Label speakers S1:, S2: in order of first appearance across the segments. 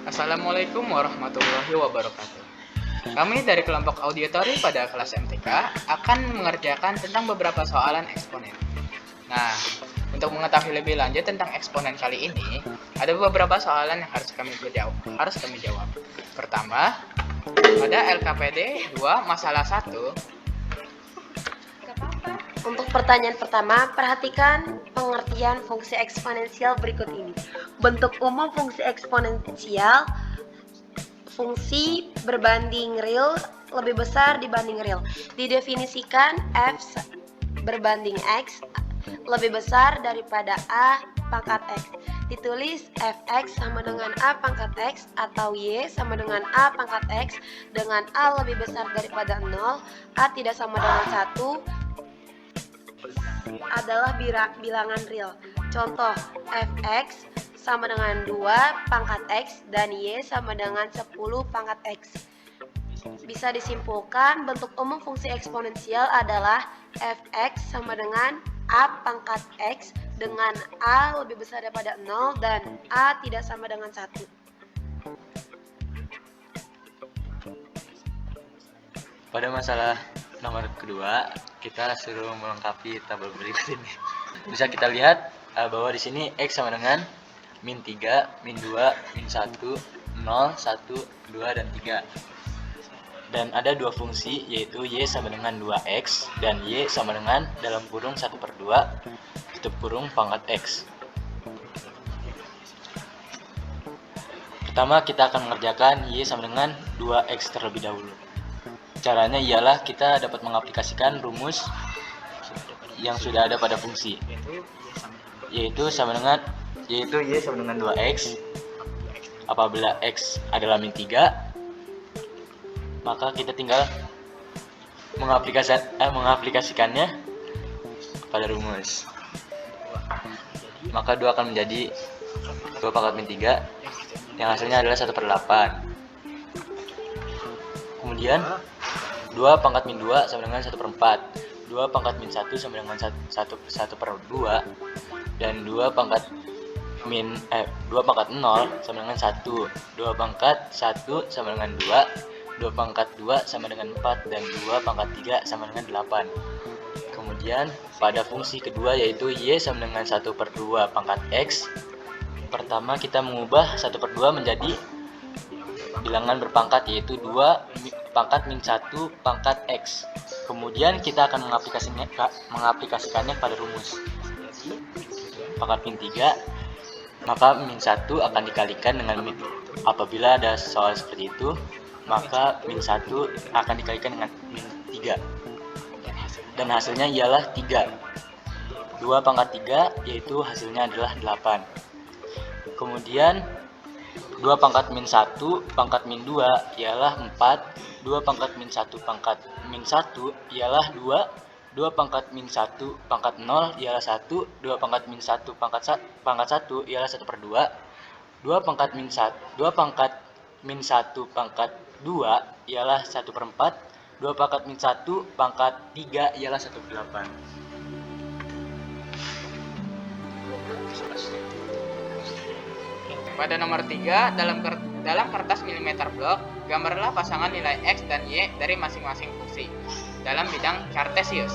S1: Assalamualaikum warahmatullahi wabarakatuh. Kami dari kelompok auditori pada kelas MTK akan mengerjakan tentang beberapa soalan eksponen. Nah, untuk mengetahui lebih lanjut tentang eksponen kali ini, ada beberapa soalan yang harus kami jawab. Pertama, pada LKPD 2 masalah 1.
S2: Untuk pertanyaan pertama, perhatikan pengertian fungsi eksponensial berikut ini. Bentuk umum fungsi eksponensial: fungsi berbanding real lebih besar dibanding real. Didefinisikan f berbanding x lebih besar daripada a pangkat x. Ditulis fx sama dengan a pangkat x atau y sama dengan a pangkat x dengan a lebih besar daripada 0, a tidak sama dengan 1 adalah bilangan real. Contoh, fx sama dengan 2 pangkat x dan y sama dengan 10 pangkat x. Bisa disimpulkan bentuk umum fungsi eksponensial adalah fx sama dengan a pangkat x dengan a lebih besar daripada 0 dan a tidak sama dengan 1.
S3: Pada masalah nomor kedua, kita suruh melengkapi tabel berikut ini. Bisa kita lihat bahwa di sini x sama dengan min 3, min 2, min 1, 0, 1, 2, dan 3. Dan ada dua fungsi, yaitu y sama dengan 2x dan y sama dengan dalam kurung 1/2 tutup kurung pangkat x. Pertama, kita akan mengerjakan y sama dengan 2x terlebih dahulu. Caranya ialah kita dapat mengaplikasikan rumus yang sudah ada pada fungsi, yaitu y sama dengan 2x. Apabila x adalah min 3, maka kita tinggal mengaplikasikannya pada rumus. Maka 2 akan menjadi 2 pangkat min 3 yang hasilnya adalah 1/8. Kemudian 2 pangkat min 2 sama dengan 1/4. 2 pangkat min 1 sama dengan 1/2 dan 2 pangkat 0 sama dengan 1. 2 pangkat 1 sama dengan 2, 2 pangkat 2 sama dengan 4 dan 2 pangkat 3 sama dengan 8. Kemudian pada fungsi kedua, yaitu y sama dengan 1/2 pangkat x. Pertama, kita mengubah 1/2 menjadi bilangan berpangkat, yaitu 2 pangkat min 1 pangkat x. Kemudian kita akan mengaplikasikannya pada rumus. Pangkat min 3, maka min 1 akan dikalikan dengan min. Apabila ada soal seperti itu, maka min 1 akan dikalikan dengan min 3. Dan hasilnya ialah 3. 2 pangkat 3, yaitu hasilnya adalah 8. Kemudian 2 pangkat min 1 pangkat min 2 ialah 4. 2 pangkat min 1 pangkat min 1 ialah 2. 2 pangkat min 1 pangkat 0 ialah 1. 2 pangkat min 1 pangkat 1 ialah 1/2. 2 pangkat min 1 pangkat 2 ialah 1/4. 2 pangkat min 1 pangkat 3 ialah 1/8.
S1: Pada nomor 3, dalam kertas milimeter blok, gambarlah pasangan nilai x dan y dari masing-masing fungsi dalam bidang Cartesius.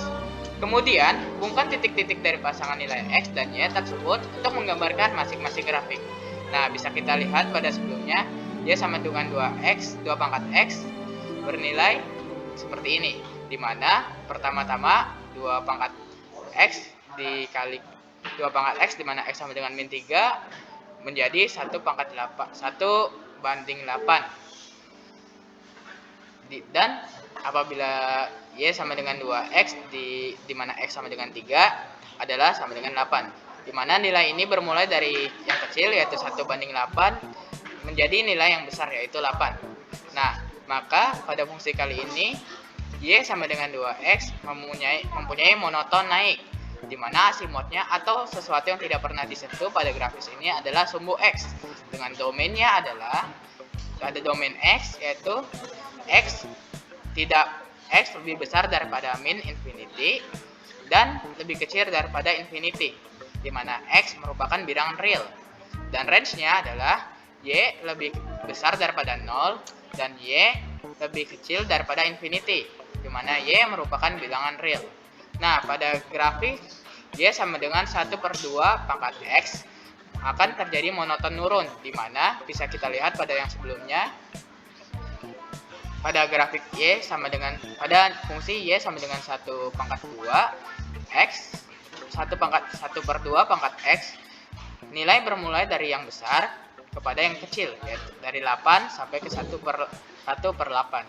S1: Kemudian, hubungkan titik-titik dari pasangan nilai x dan y tersebut untuk menggambarkan masing-masing grafik. Nah, bisa kita lihat pada sebelumnya, y sama dengan 2x, 2 pangkat x bernilai seperti ini, di mana pertama-tama 2 pangkat x dikali 2 pangkat x, di mana x sama dengan min 3 menjadi 1/8. Dan apabila y sama dengan 2x, di mana x sama dengan 3 adalah sama dengan 8, di mana nilai ini bermulai dari yang kecil, yaitu 1/8, menjadi nilai yang besar, yaitu 8. Nah, maka pada fungsi kali ini y sama dengan 2x mempunyai monoton naik, di mana asimotnya atau sesuatu yang tidak pernah disentuh pada grafis ini adalah sumbu x, dengan domainnya adalah ada domain x, yaitu x lebih besar daripada min infinity dan lebih kecil daripada infinity, di mana x merupakan bilangan real dan range-nya adalah Y lebih besar daripada 0 dan Y lebih kecil daripada infinity, di mana Y merupakan bilangan real. Nah, pada grafik Y sama dengan 1/2 pangkat X akan terjadi monoton nurun, di mana bisa kita lihat pada yang sebelumnya, pada grafik Y sama dengan, pada fungsi Y sama dengan 1/2 X, 1/2 pangkat X, nilai bermulai dari yang besar kepada yang kecil, yaitu dari 8 sampai ke 1/8.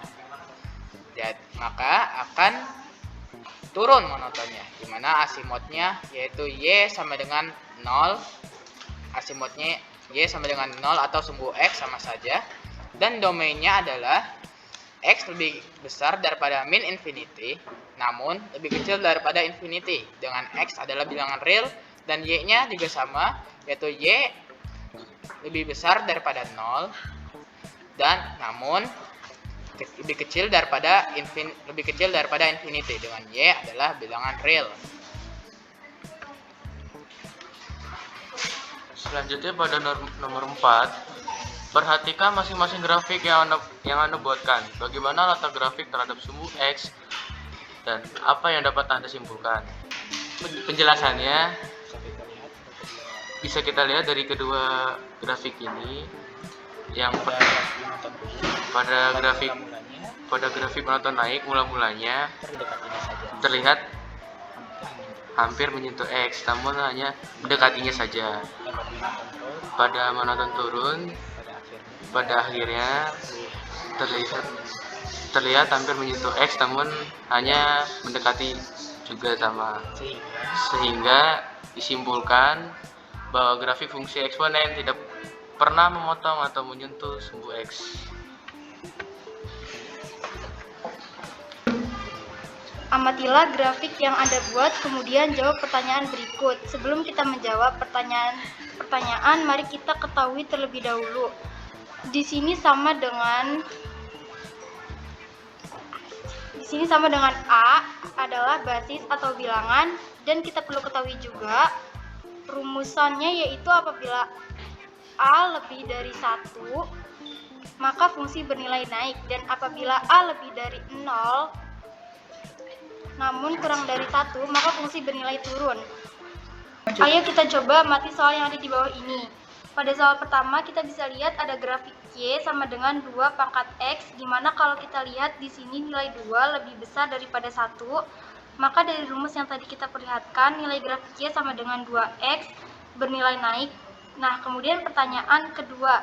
S1: Jadi, maka akan turun monotonnya, di mana asimotnya yaitu Y sama dengan 0, asimotnya Y sama dengan 0 atau sumbu X sama saja, dan domainnya adalah X lebih besar daripada min infinity, namun lebih kecil daripada infinity, dengan X adalah bilangan real, dan Y-nya juga sama, yaitu Y lebih besar daripada 0, dan namun lebih kecil daripada infinity, dengan Y adalah bilangan real.
S3: Selanjutnya pada nomor 4, perhatikan masing-masing grafik yang Anda buatkan. Bagaimana letak grafik terhadap sumbu X dan apa yang dapat Anda simpulkan. Penjelasannya bisa kita lihat dari kedua grafik ini. Yang pada grafik monoton naik mulanya terlihat hampir menyentuh X, namun hanya mendekatinya saja. Pada monoton turun, pada akhirnya terlihat hampir menyentuh X, namun hanya mendekati juga sama, sehingga disimpulkan bahwa grafik fungsi eksponen tidak pernah memotong atau menyentuh sumbu X.
S4: Amatilah grafik yang Anda buat, kemudian jawab pertanyaan berikut. Sebelum kita menjawab pertanyaan, mari kita ketahui terlebih dahulu. Di sini sama dengan A adalah basis atau bilangan, dan kita perlu ketahui juga rumusannya, yaitu apabila A lebih dari 1, maka fungsi bernilai naik, dan apabila A lebih dari 0 namun kurang dari 1, maka fungsi bernilai turun. Ayo kita coba amati soal yang ada di bawah ini. Pada soal pertama kita bisa lihat ada grafik Y sama dengan 2 pangkat X, dimana kalau kita lihat di sini nilai 2 lebih besar daripada 1, maka dari rumus yang tadi kita perlihatkan nilai grafik Y sama dengan 2X bernilai naik. Nah, kemudian pertanyaan kedua,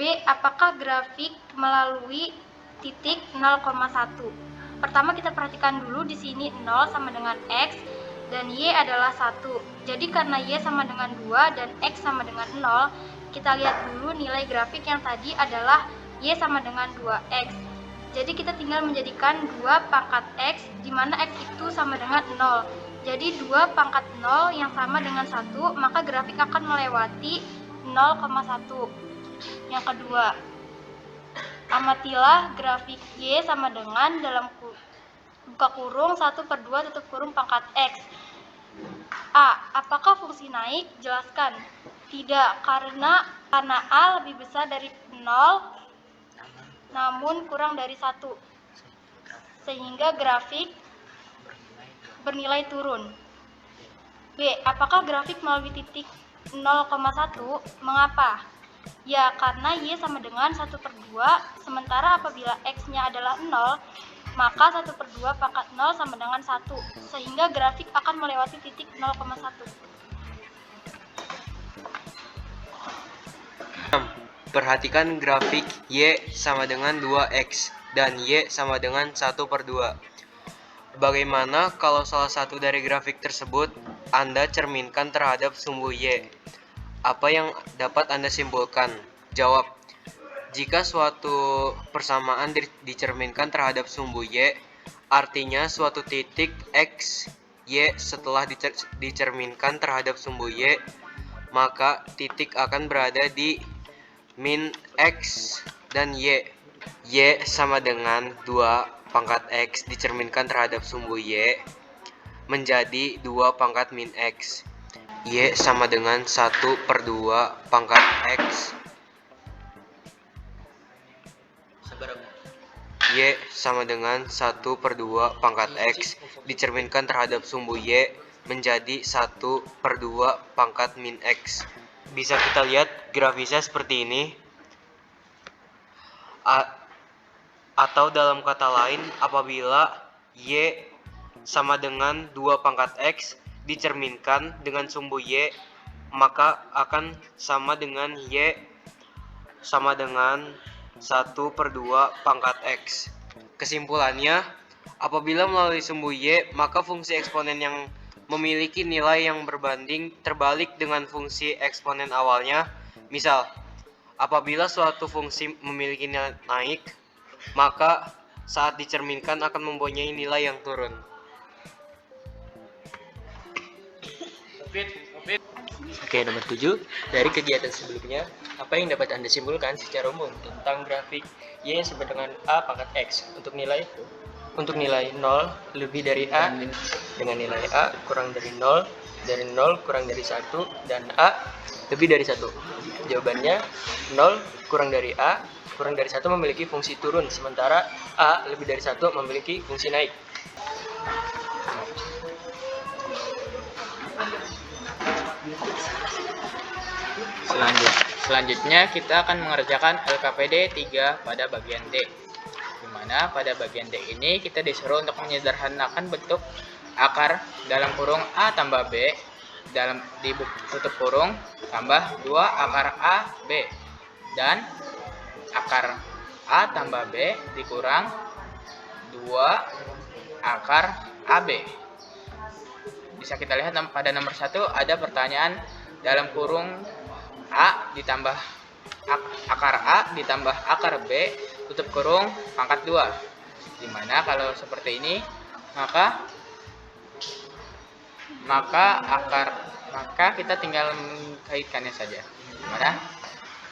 S4: B, apakah grafik melalui titik 0,1? Pertama kita perhatikan dulu di sini 0 sama dengan X dan Y adalah 1. Jadi karena Y sama dengan 2 dan X sama dengan 0, kita lihat dulu nilai grafik yang tadi adalah Y sama dengan 2X. Jadi kita tinggal menjadikan 2 pangkat X, di mana X itu sama dengan 0. Jadi 2 pangkat 0 yang sama dengan 1, maka grafik akan melewati 0,1. Yang kedua, amatilah grafik Y sama dengan dalam buka kurung 1/2 tutup kurung pangkat X. A, apakah fungsi naik? Jelaskan. Tidak, karena A lebih besar dari 0 namun kurang dari 1, sehingga grafik bernilai turun. B, apakah grafik melalui titik 0,1? Mengapa? Ya, karena Y sama dengan 1/2, sementara apabila X-nya adalah 0, maka 1/2 pangkat 0 sama dengan 1, sehingga grafik akan melewati titik 0,1.
S5: Perhatikan grafik Y sama dengan 2X dan Y sama dengan 1/2. Bagaimana kalau salah satu dari grafik tersebut Anda cerminkan terhadap sumbu Y? Apa yang dapat Anda simpulkan? Jawab. Jika suatu persamaan dicerminkan terhadap sumbu Y, artinya suatu titik X, Y setelah dicerminkan terhadap sumbu Y, maka titik akan berada di min X dan Y. Y sama dengan 2 pangkat X dicerminkan terhadap sumbu Y menjadi 2 pangkat min X. Y sama dengan 1/2 pangkat X Y sama dengan 1/2 pangkat X dicerminkan terhadap sumbu Y menjadi 1/2 pangkat min X. Bisa kita lihat grafisnya seperti ini. Atau dalam kata lain, apabila Y sama dengan 2 pangkat X dicerminkan dengan sumbu Y, maka akan sama dengan Y sama dengan 1/2 pangkat X. Kesimpulannya, apabila melalui sumbu Y, maka fungsi eksponen yang memiliki nilai yang berbanding terbalik dengan fungsi eksponen awalnya. Misal, apabila suatu fungsi memiliki nilai naik, maka saat dicerminkan akan mempunyai nilai yang turun.
S3: Oke, nomor 7. Dari kegiatan sebelumnya, apa yang dapat Anda simpulkan secara umum tentang grafik Y sama dengan A pangkat X? Untuk nilai 0 lebih dari A dengan nilai A kurang dari 0, dari 0 kurang dari 1, dan A lebih dari 1. Jawabannya 0 kurang dari A kurang dari 1 memiliki fungsi turun, sementara A lebih dari 1 memiliki fungsi naik.
S1: Selanjutnya kita akan mengerjakan LKPD 3 pada bagian D. Di mana pada bagian D ini kita disuruh untuk menyederhanakan bentuk akar dalam kurung A tambah B dalam tutup kurung tambah 2 akar A B dan akar A tambah B dikurang 2 akar AB. Bisa kita lihat pada nomor 1 ada pertanyaan dalam kurung A ditambah akar A ditambah akar B tutup kurung pangkat 2. Dimana kalau seperti ini maka kita tinggal mengkaitkannya saja. Dimana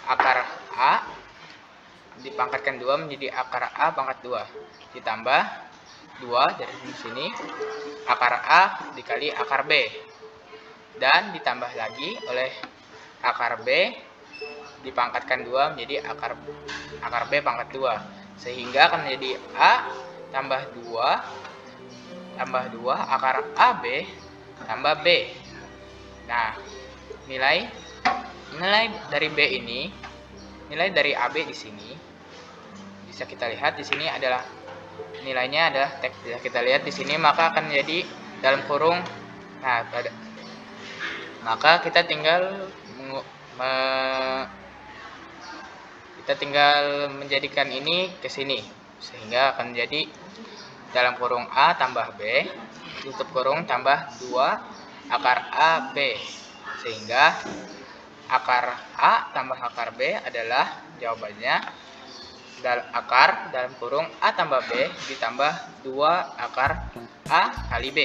S1: akar A dipangkatkan 2 menjadi akar A pangkat 2 ditambah 2 dari sini akar A dikali akar B dan ditambah lagi oleh akar B dipangkatkan 2 menjadi akar B pangkat 2 sehingga akan menjadi A tambah 2 akar AB tambah B. Nah, nilai dari B ini, nilai dari AB di sini bisa kita lihat di sini adalah nilainya adalah teks. Bisa kita lihat di sini maka akan menjadi dalam kurung. Nah, maka kita tinggal menjadikan ini ke sini sehingga akan menjadi dalam kurung A tambah B tutup kurung tambah 2 akar A B sehingga akar A tambah akar B adalah jawabannya akar dalam kurung A tambah B ditambah 2 akar A kali B.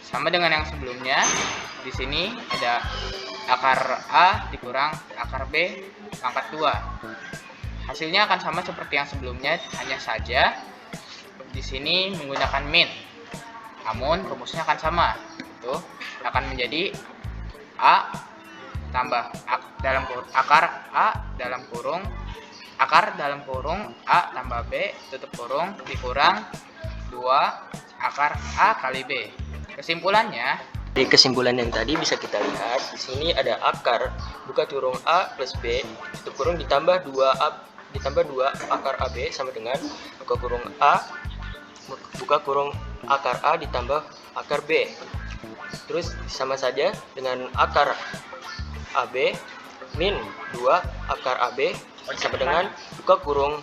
S1: Sama dengan yang sebelumnya, di sini ada akar A dikurang akar B pangkat 2. Hasilnya akan sama seperti yang sebelumnya, hanya saja di sini menggunakan min. Namun rumusnya akan sama. Itu akan menjadi A tambah akar A dalam kurung A tambah B tutup kurung dikurang 2 akar A kali B. Kesimpulannya,
S3: Di kesimpulan yang tadi bisa kita lihat di sini ada akar buka kurung A plus B tutup kurung ditambah 2 akar AB sama dengan buka kurung akar A ditambah akar B. Terus sama saja dengan akar AB min 2 akar AB sama dengan buka kurung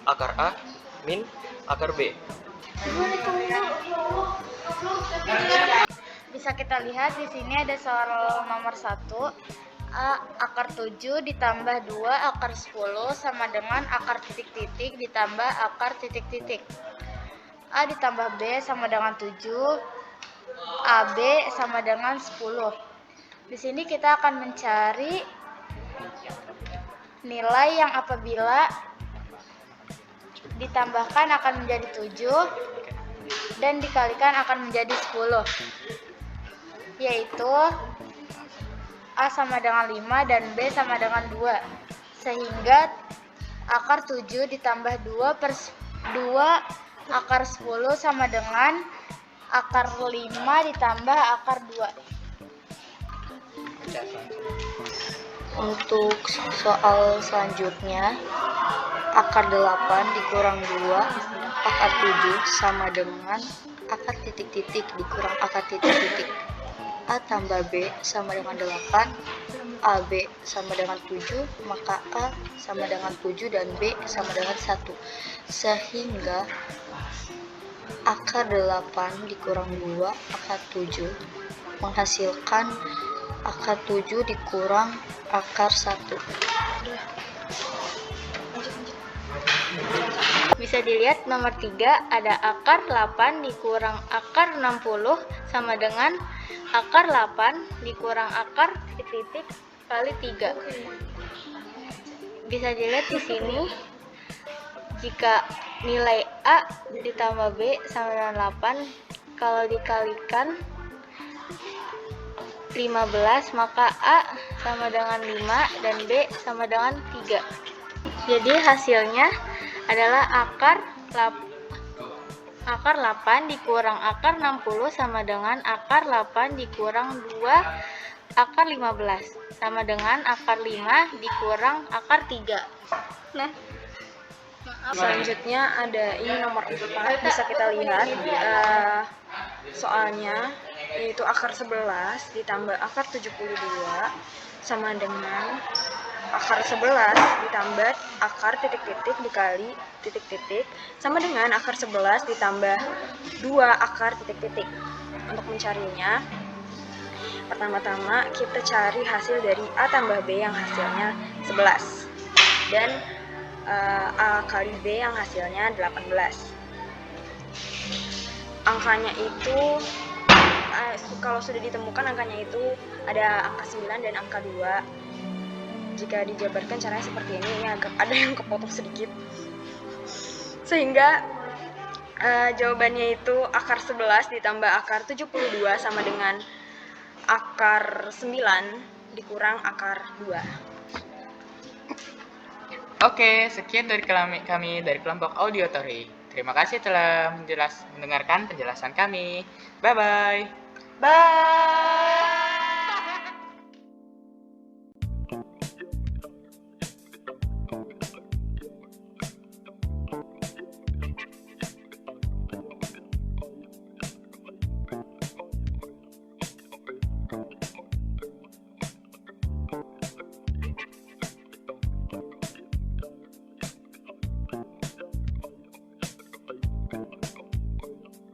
S3: akar A min akar B.
S4: Bisa kita lihat di sini ada soal nomor 1. A akar 7 ditambah 2 akar 10 sama dengan akar titik-titik ditambah akar titik-titik. A ditambah B sama dengan 7, AB sama dengan 10. Di sini kita akan mencari nilai yang apabila ditambahkan akan menjadi 7 dan dikalikan akan menjadi 10, yaitu A sama dengan 5 dan B sama dengan 2. Sehingga akar 7 ditambah 2 akar 10 sama dengan akar 5 ditambah akar 2.
S6: Untuk soal selanjutnya, akar 8 dikurang 2 akar 7 sama dengan akar titik-titik dikurang akar titik-titik. A tambah B sama dengan 8, AB sama dengan 7, maka A sama dengan 7 dan B sama dengan 1. Sehingga akar 8 dikurang 2 akar 7 menghasilkan akar 7 dikurang akar 1. Bisa dilihat nomor 3 ada akar 8 dikurang akar 60 sama dengan akar 8 dikurang akar titik kali 3. Bisa dilihat di sini jika nilai A ditambah B sama dengan 8, kalau dikalikan 15, maka A sama dengan 5 dan B sama dengan 3. Jadi hasilnya adalah akar 8 dikurang akar 60 sama dengan akar 8 dikurang 2 akar 15 sama dengan akar 5 dikurang akar 3. Nah,
S2: Selanjutnya ada ini nomor 4, bisa kita lihat soalnya, yaitu akar 11 ditambah akar 72 sama dengan akar 11 ditambah akar titik-titik dikali titik-titik sama dengan akar 11 ditambah 2 akar titik-titik. Untuk mencarinya, pertama-tama kita cari hasil dari A tambah B yang hasilnya 11 dan A kali B yang hasilnya 18. Angkanya itu kalau sudah ditemukan angkanya itu ada angka 9 dan angka 2. Jika dijabarkan caranya seperti ini agak ada yang kepotong sedikit. Sehingga jawabannya itu akar 11 ditambah akar 72 sama dengan akar 9 dikurang akar 2.
S1: Oke, sekian dari kami dari kelompok Audiotory. Terima kasih telah mendengarkan penjelasan kami. Bye-bye.
S2: Bye.